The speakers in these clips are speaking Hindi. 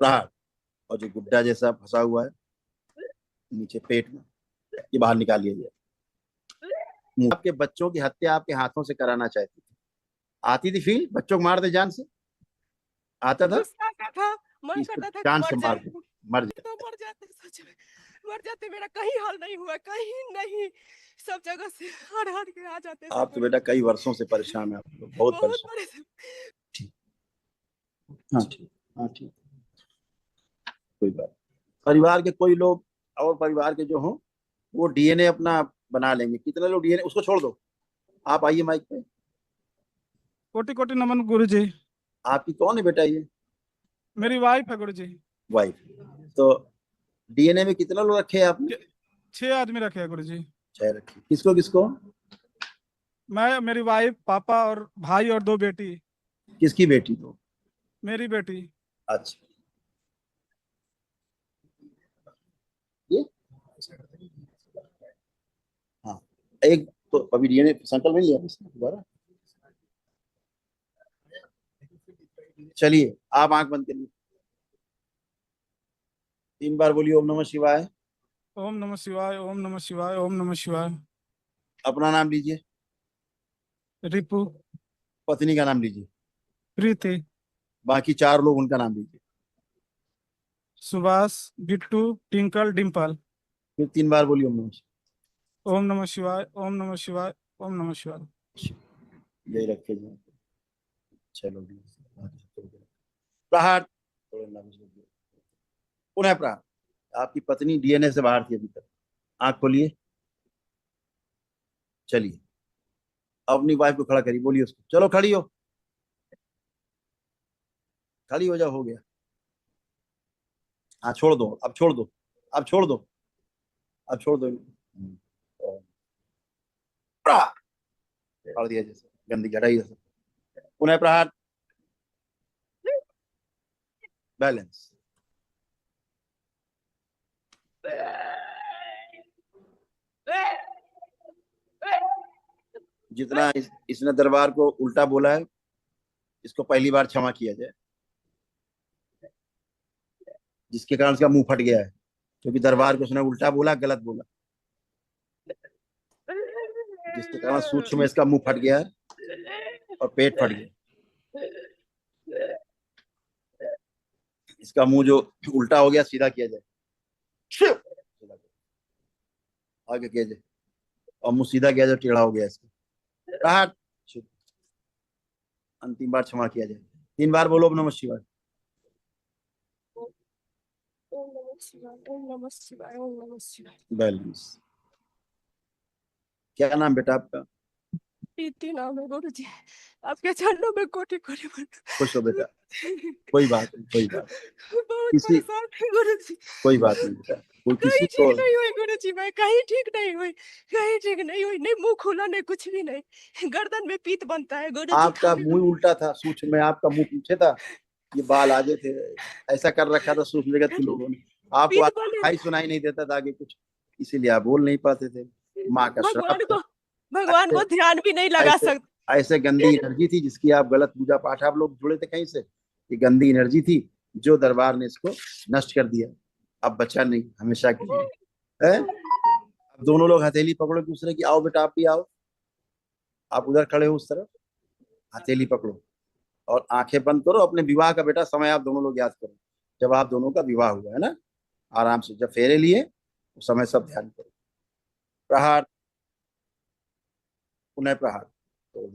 प्रहार। और जो गुड्डा जैसा फंसा हुआ है नीचे पेट में, ये बाहर निकाल लिया जाए। आपके बच्चों की हत्या आपके हाथों से कराना चाहती थी, आती थी फील, बच्चों को मार दे जान से, आता था? गुस्सा आता था, मन इसको करता था कि जान से मर मार जाए, दे, मर जाए। तो मर जाते, सच में मर जाते। मेरा कहीं हाल नहीं हुआ, कहीं नहीं, सब जगह से हर हर के आ जाते सब आप तो बेटा गुरुजी। कई वर्षों से परेशान है, आप लोग बहुत बहुत परेशान। बड़े से। ठीक, हाँ ठीक, हाँ ठीक, कोई बात। परिवार के कोई लोग और परिवार के जो हो वो डीएनए अपना बना लेंगे। कितने लोग डीएनए, उसको छोड़ दो, आप आइए माइक पे। कोटि कोटि नमन गुरुजी। आपकी कौन है बेटा ये? मेरी वाइफ है गुरुजी। वाइफ। तो डीएनए में कितना लोग रखे हैं आपने? 6 आदमी रखे हैं गुरुजी। 6 रखे। किसको किसको? मैं, मेरी वाइफ, पापा और भाई और 2 बेटी। किसकी बेटी? तो मेरी बेटी। अच्छा, ये हाँ, एक तो अभी डीएनए संकल्प नहीं लिया इसने दोबारा। चलिए आप आंख बंद करिए, 3 बार बोलिए ओम नमः शिवाय। ओम नमः शिवाय, ओम नमः शिवाय, ओम नमः शिवाय। अपना नाम लीजिए, रिपु। पत्नी का नाम लीजिए, प्रीति। बाकी 4 लोग उनका नाम लीजिए। सुभाष, बिट्टू, टिंकल, डिम्पल। फिर 3 बार बोलिए ओम नमः ओम नमः शिवाय, ओम नमः शिवाय, ओम नमः शिवाय। शिवाय। यही रखे जाए। 6 लोग प्रहार। पुनः प्रहार। आपकी पत्नी डीएनए से बाहर थी अभी तक, आंख खोलिए। चलिए अपनी वाइफ को खड़ा करिए, बोलिए उसको चलो खड़ी हो, खड़ी हो जाओ, हो गया। हाँ छोड़ दो, अब छोड़ दो, अब छोड़ दो, अब छोड़ दो। प्रहार कर दिया जैसे, गंदगी हटाई जैसे। पुनः प्रहार। बैलेंस। जितना इसने दरबार को उल्टा बोला है, इसको पहली बार क्षमा किया जाए, जिसके कारण उसका मुंह फट गया है, क्योंकि दरबार को उसने उल्टा बोला, गलत बोला, जिसके कारण सूक्ष्म में इसका मुंह फट गया है और पेट फट गया। इसका मुंह जो उल्टा हो गया सीधा किया जाए, आगे किया जाए, और मुंह सीधा किया जाए, टेढ़ा हो गया इसका। राहत। अंतिम बार क्षमा किया जाए, 3 बार बोलो ओम नमः शिवाय। ओम नमः शिवाय, ओम नमः शिवाय, ओम नमः शिवाय। बैलेंस। क्या नाम बेटा आपका? प्रीति नाम है गुरुजी। आपके चरणों में कोटि कोटि खुश हो बेटा, कोई बात नहीं, कोई बात बहुत किसी, परेशान है गुरुजी। कोई बात नहीं बेटा, कोई किसी कहीं को। ठीक नहीं हुई गुरुजी, मैं कहीं ठीक नहीं हुई, कहीं ठीक नहीं हुई, नहीं मुंह खुला नहीं कुछ भी नहीं, गर्दन में पीत बनता है गुरुजी। आपका मुंह उल्टा था, सूक्ष्म में आपका मुंह पीछे था, ये बाल आगे थे, ऐसा कर रखा था सूक्ष्म जगत के लोगों ने। आपको पीत बने। दिखाई सुनाई नहीं देता था आगे कुछ, इसीलिए आप बोल नहीं पाते थे। माँ का श्राप भगवान था। को भगवान ऐसे को ध्यान भी नहीं लगा ऐसे सकते। ऐसे गंदी एनर्जी थी जिसकी आप गलत पूजा पाठ, आप लोग जुड़े थे कहीं से, ये गंदी एनर्जी थी जो दरबार ने इसको नष्ट कर दिया। अब बचा नहीं, हमेशा के लिए है। अब दोनों लोग हथेली पकड़ो दूसरे की, आओ बेटा आप भी आओ, आप उधर खड़े हो उस तरफ, हथेली पकड़ो और आंखें बंद करो। अपने विवाह का बेटा समय आप दोनों लोग याद करो, जब आप दोनों का विवाह हुआ है ना, आराम से जब फेरे लिए उस समय सब ध्यान करो। प्रहार। पुनः प्रहार। तो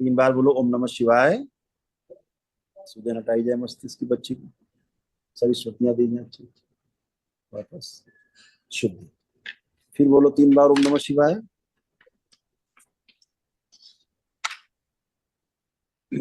3 बार बोलो ओम नमः शिवाय। सुबह हटाई जाए मस्तिष्क की बच्ची को, सभी श्रुतियां दी जाए अच्छी, वापस शुद्ध। फिर बोलो 3 बार ओम नमः शिवाय।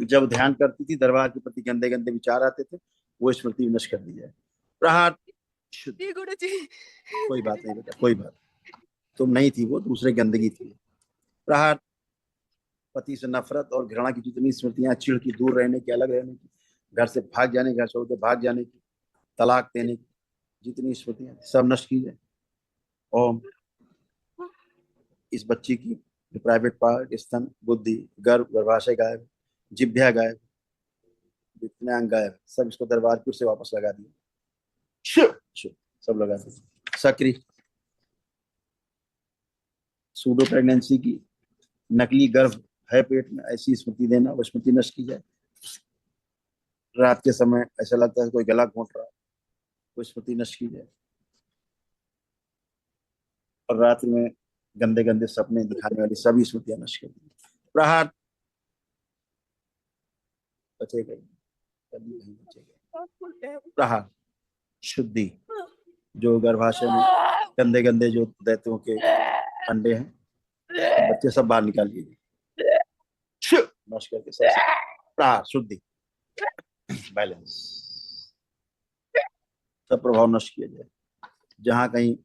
जब ध्यान करती थी दरबार के प्रति गंदे गंदे विचार आते थे, वो स्मृति विनष्ट कर दी जाए। प्रहार। शुद्ध। जी गुरुजी। कोई बात नहीं बेटा, कोई बात, तुम नहीं थी, वो दूसरे गंदगी थी। प्रहार। पति से नफरत और घृणा की जितनी स्मृतियां, चिढ़ की, दूर रहने की, अलग रहने की, घर से भाग जाने, घर छोड़ के भाग जाने की, तलाक देने की जितनी स्मृतियां सब नष्ट की जाए। ओम। इस बच्ची की प्राइवेट पार्ट, स्तन, बुद्धि, गर्भ, गर्भाशय गायब, जिभ्या गायब, जितने अंग गायब सब इसको दरबार की ओर से वापस लगा दिए। शुभ शुभ सब लगा दिए। सक्रिय सूडो प्रेगनेंसी की नकली गर्भ है पेट में, ऐसी स्मृति देना, वो स्मृति नष्ट की जाए। रात के समय ऐसा लगता है कोई गला घोंट रहा है, वो स्मृति नष्ट की जाए। और रात्रि में गंदे गंदे सपने दिखाने वाली सभी स्मृतियां नष्ट कर दी। प्रहार बचेगा, कभी नहीं बचेगा। प्रहार शुद्धि, जो गर्भाशय में गंदे गंदे जो दैत्यों के अंडे हैं, बच्चे सब बाहर निकाल लीजिए, नष्ट करके सब। प्रहार शुद्धि, बैलेंस, सब प्रभाव नष्ट किया जाए। जहां कहीं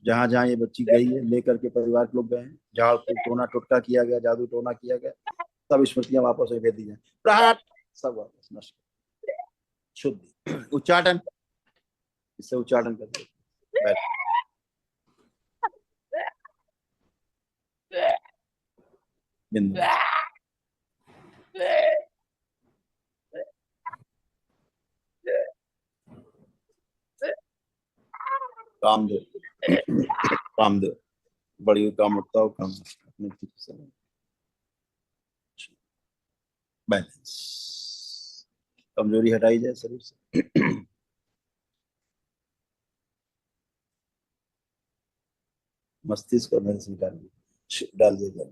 जहां जहां ये बच्ची गई है, लेकर के परिवार के लोग गए हैं, झाड़ फूक टोना टोटका किया गया, जादू टोना किया गया, सब स्मृतियां वापस भेज दी जाए। प्रहार सब वापस नष्ट। शुद्धि उच्चाटन, इससे उच्चाटन कर दे। बिंदु कामदेव, कामदेव बड़ी कामुकता हो, काम अपने बैलेंस, कमजोरी हटाई जाए शरीर से। मस्तिष्क और मेरे से डाल दिया जाए,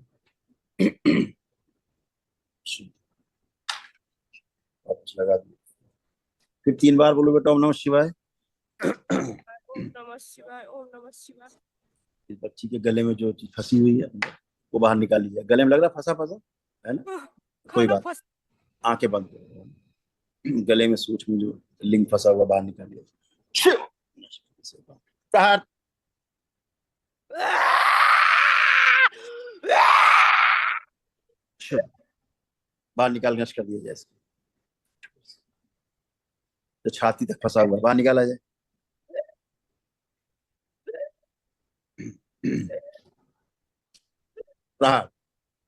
वापस लगा दिया। फिर 3 बार बोलो बेटा ओम नमः शिवाय। ओम नमः शिवाय, ओम नमः शिवाय। इस बच्ची के गले में जो चीज फंसी हुई है वो बाहर निकाल लीजिए। गले में लग रहा फंसा फंसा है ना, कोई खाना बात, फंस आंखें बंद करो, गले में सूक्ष्म जो लिंग फंसा हुआ बाहर निकाल लिया। प्रहार बाहर निकाल नष्ट कर दिया जाए। जो छाती तक फंसा हुआ है बाहर निकाला जाए। प्रहार,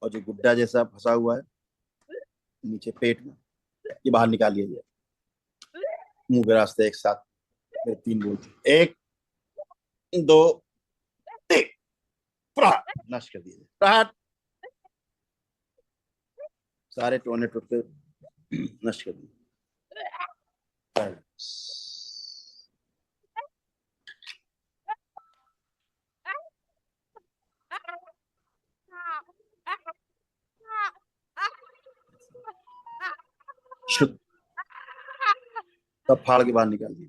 और जो गुड्डा जैसा फंसा हुआ है नीचे पेट में, ये बाहर निकाल लिया जाए। मुंह के रास्ते एक साथ मेरे 3 बोलते, 1 2 3, प्रहार नष्ट कर दिया जाए। प्रहार सारे टोने टुटके नष्ट कर दिए। शुद्ध, सब फाड़ के बाहर निकाल दिए।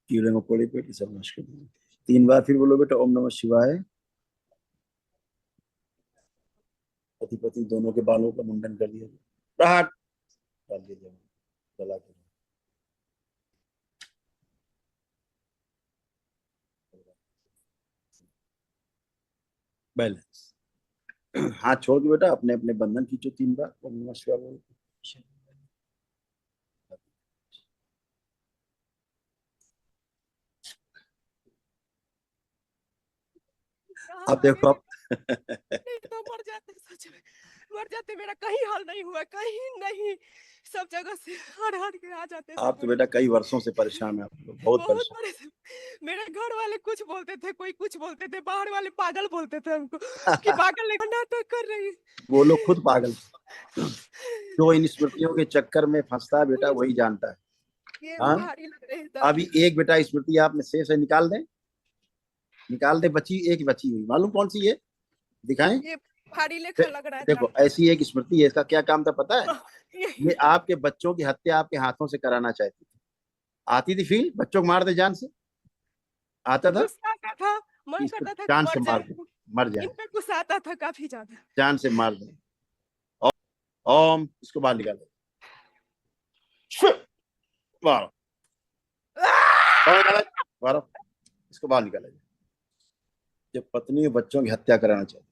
कीड़े मकोड़े पेट सब नष्ट कर दिए। 3 बार फिर बोलो बेटा ओम नमः शिवाय। पति पत्नी दोनों के बालों का मुंडन कर दिया। प्रहार डाल दिया जाए, जला के। बैलेंस, हाथ छोड़ के बेटा अपने अपने बंधन खींचो 3 बार ओम नमः शिवाय बोलो। अब देखो आप नहीं तो मर जाते, सच में मर जाते। मेरा कहीं हाल नहीं हुआ, कहीं नहीं, सब जगह से हर हर के आ जाते थे। आप तो बेटा कई वर्षों से परेशान है, आप लोग बहुत बहुत परेशान। बड़े थे। मेरे घर वाले कुछ बोलते थे, कोई कुछ बोलते थे, बाहर वाले पागल बोलते थे हमको कि पागल लेकर नाटक कर रही। वो लोग खुद पागल, जो इन स्मृतियों के चक्कर में फंसता है बेटा वही जानता है। ये हाँ, भारी लग रही है अभी एक बेटा स्मृति आपने शेष है, निकाल दें, निकाल दे। बची एक बची हुई, मालूम कौन सी है, दिखाएं। ये भारी लेखा लग रहा था। देखो ऐसी एक स्मृति है, इसका क्या काम था पता है? ये ये आपके बच्चों की हत्या आपके हाथों से कराना चाहती थी। आती थी फील, बच्चों को मार दे जान से, आता था गुस्सा आता था, मन इसको करता था कि जान से मर मार जाए। दे, मर इन जाए, पे गुस्सा आता था काफी ज्यादा। जान से मार दे। ओम, इसको बाहर निकालो, मारो, मारो, इसको बाहर निकाला जाए। जब पत्नी और बच्चों की हत्या कराना चाहती,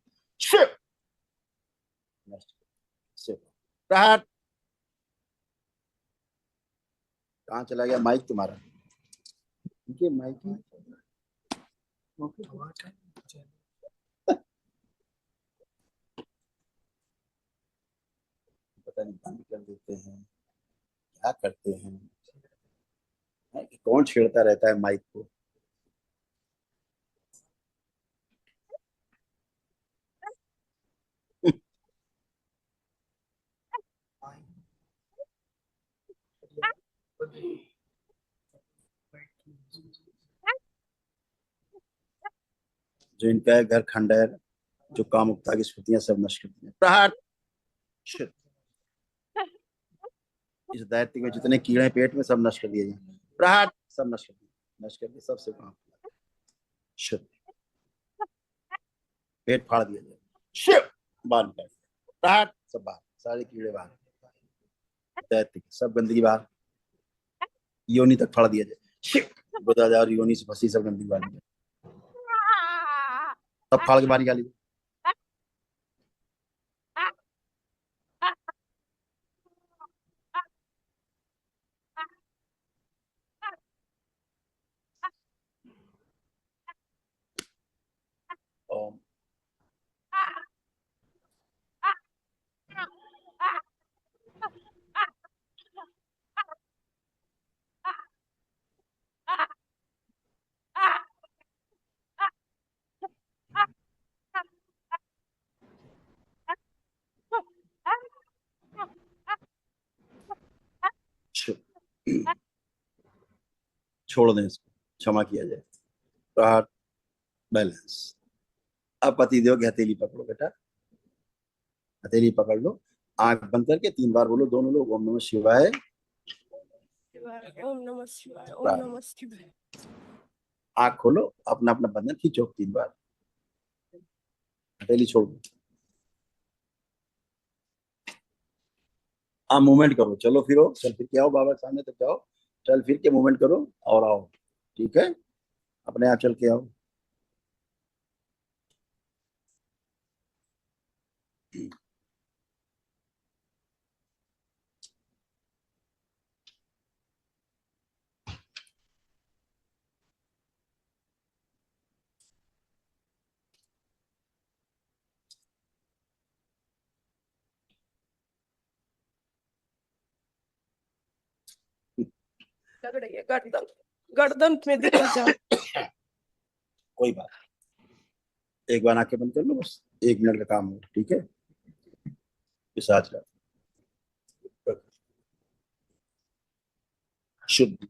प्रहार। कहाँ चला गया माइक तुम्हारा? ठीक माइक पता नहीं बंद कर देते हैं, क्या करते हैं, कि कौन छेड़ता रहता है माइक को। जो इनका है घर खंडहर, जो कामुकता की स्मृतियां सब नष्ट करती हैं। प्रहार। Shit. इस दैत्य में जितने कीड़े पेट में सब नष्ट कर दिए जाए। प्रहार। सब नष्ट कर दिए, नष्ट करके सबसे काम। Shit. पेट फाड़ दिया जाए। Shit. बाहर निकाल। प्रहार। सब बाहर, सारे कीड़े बाहर, दैत्य की सब गंदगी बाहर, योनि तक फाड़ दिया जाए। Shit. बता जा, योनि से फंसी सब गंदगी बाहर निकाल, सब फाड़ के बाहर निकाली। ओम। Shit. छोड़ दें इसको, क्षमा किया जाए। प्रहार। बैलेंस। अब पतिदेव की हथेली पकड़ो बेटा, हथेली पकड़ लो, आंख बंद करके 3 बार बोलो दोनों लोग, ओम नमः शिवाय। ओम नमः शिवाय, ओम नमः शिवाय। आंख खोलो, अपना अपना बंधन खींचो 3 बार, हथेली छोड़ दो। आप मूवमेंट करो, चलो फिरो, चल फिर के आओ, बाबा के सामने तक जाओ, चल फिर के मूवमेंट करो और आओ। ठीक है, अपने आप चल के आओ। लग रही है गर्दन, गर्दन में दिख जा। कोई बात, एक बार आंखें बंद कर लो, बस 1 मिनट का काम हो। ठीक है, पिशाच का शुद्ध।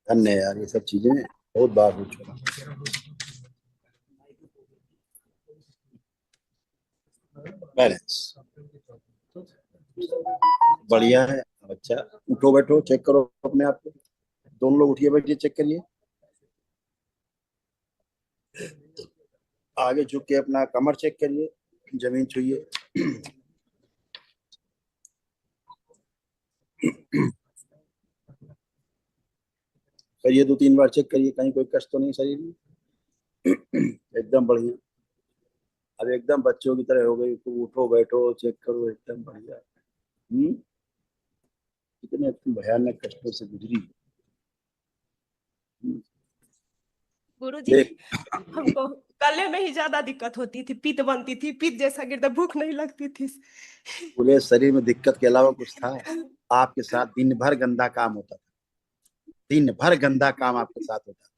धन्य है यार, ये सब चीजें बहुत बार हो चुका। बैलेंस बढ़िया है। अच्छा, उठो बैठो, चेक करो अपने आप को, दोनों लोग उठिए बैठिए, चेक करिए। आगे झुक के अपना कमर चेक करिए, जमीन छुइए। करिए, 2-3 बार चेक करिए, कहीं कोई कष्ट तो नहीं शरीर में। एकदम बढ़िया। अब एकदम बच्चों की तरह हो गई, तो उठो बैठो चेक करो, एकदम बढ़िया। कितने भयानक कष्टों से गुजरी। गुरुजी, देख, हमको गले में ही ज्यादा दिक्कत होती थी, पित्त बनती थी, पित्त जैसा गिरता, भूख नहीं लगती थी। पूरे शरीर में दिक्कत के अलावा कुछ था? आपके साथ दिन भर गंदा काम होता था, दिन भर गंदा काम आपके साथ होता था।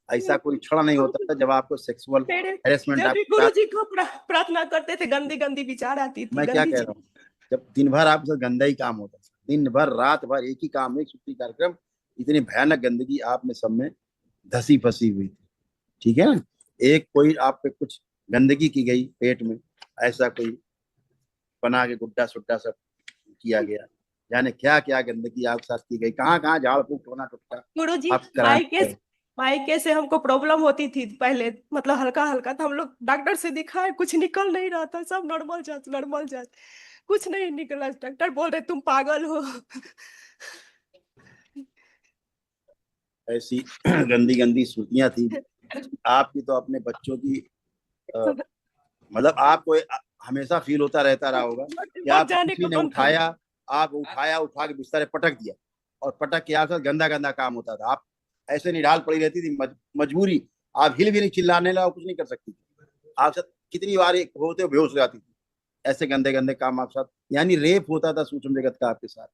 ऐसा कोई क्षण नहीं होता था जब आपको सेक्सुअल मेरे हैरेसमेंट जब भी आपके साथ। गुरुजी को प्रार्थना करते थे, गंदी गंदी विचार आती थी, मैं क्या गंदी कह रहा हूँ, जब दिन भर आपके साथ गंदा ही काम होता था, दिन भर रात भर एक ही काम, एक सूत्री कार्यक्रम, इतनी भयानक गंदगी आप में सब में धसी फंसी हुई थी। ठीक है ना? एक कोई आप पे कुछ गंदगी की गई पेट में, ऐसा कोई बना के गुड्डा सुड्डा सब किया गया, जाने क्या क्या गंदगी आपके साथ की गई, कहाँ कहाँ झाड़ फूक टोना टुटका गुरुजी। आप माइके कराने। माइके से हमको प्रॉब्लम होती थी पहले, मतलब हल्का हल्का था, हम लोग डॉक्टर से दिखाए, कुछ निकल नहीं रहा था, सब नॉर्मल जांच नॉर्मल जांच, कुछ नहीं निकला। डॉक्टर बोल रहे तुम पागल हो। ऐसी गंदी गंदी सूतियां थी आपकी, तो अपने बच्चों की मतलब आपको हमेशा फील होता रहता रहा होगा कि बच आपको जाने किसी का ने मन था। उठाया, आप उठाया, उठा के बिस्तर पे पटक दिया, और पटक के आपके साथ गंदा गंदा काम होता था। आप ऐसे निढाल पड़ी रहती थी, मजबूरी, आप हिल भी नहीं, चिल्लाने लगा कुछ नहीं कर सकती थी। आप साथ कितनी बार एक होते बेहोश हो जाती थी, ऐसे गंदे गंदे काम आप साथ, यानी रेप होता था सूक्ष्म जगत का आपके साथ।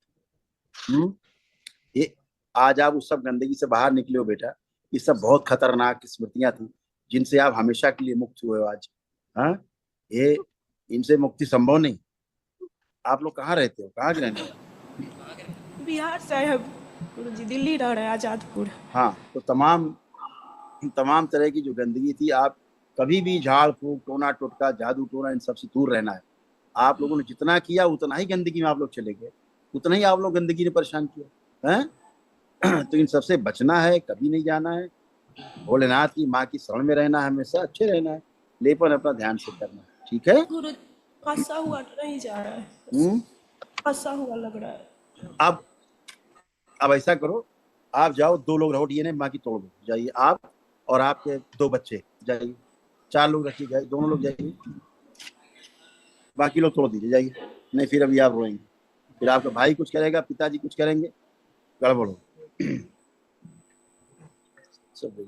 ये आज आप उस सब गंदगी से बाहर निकले हो बेटा। ये सब बहुत खतरनाक स्मृतियां थी जिनसे आप हमेशा के लिए मुक्त हुए हो आज। हाँ, ये इनसे मुक्ति संभव नहीं। आप लोग कहाँ रहते हो, कहाँ के रहने वाले? बिहार से आए हैं गुरुजी, दिल्ली रह रहे हैं, आजादपुर। हाँ, तो तमाम तमाम तरह की जो गंदगी थी, आप कभी भी झाड़ फूक टोना टोटका जादू टोना इन सबसे दूर रहना है। आप लोगों ने जितना किया उतना ही गंदगी में आप लोग चले गए, उतना ही आप लोग गंदगी ने परेशान किया है। तो इन सबसे बचना है, कभी नहीं जाना है। भोलेनाथ की माँ की शरण में रहना है, हमेशा अच्छे रहना है, लेपन अपना ध्यान से करना है। ठीक है? गुरु, फंसा हुआ नहीं जा रहा है, हम्म। फंसा हुआ लग रहा है। अब अब ऐसा करो, आप जाओ, 2 लोग रहो, डीएनए माँ की तोड़ दो, जाइए आप और आपके 2 बच्चे जाइए, 4 लोग रखिए, जाइए, दोनों लोग जाइए, बाकी लोग तोड़ दीजिए, जाइए। नहीं फिर अभी आप रोएंगे, फिर आपका भाई कुछ करेगा, पिताजी कुछ करेंगे, गड़बड़ हो सब।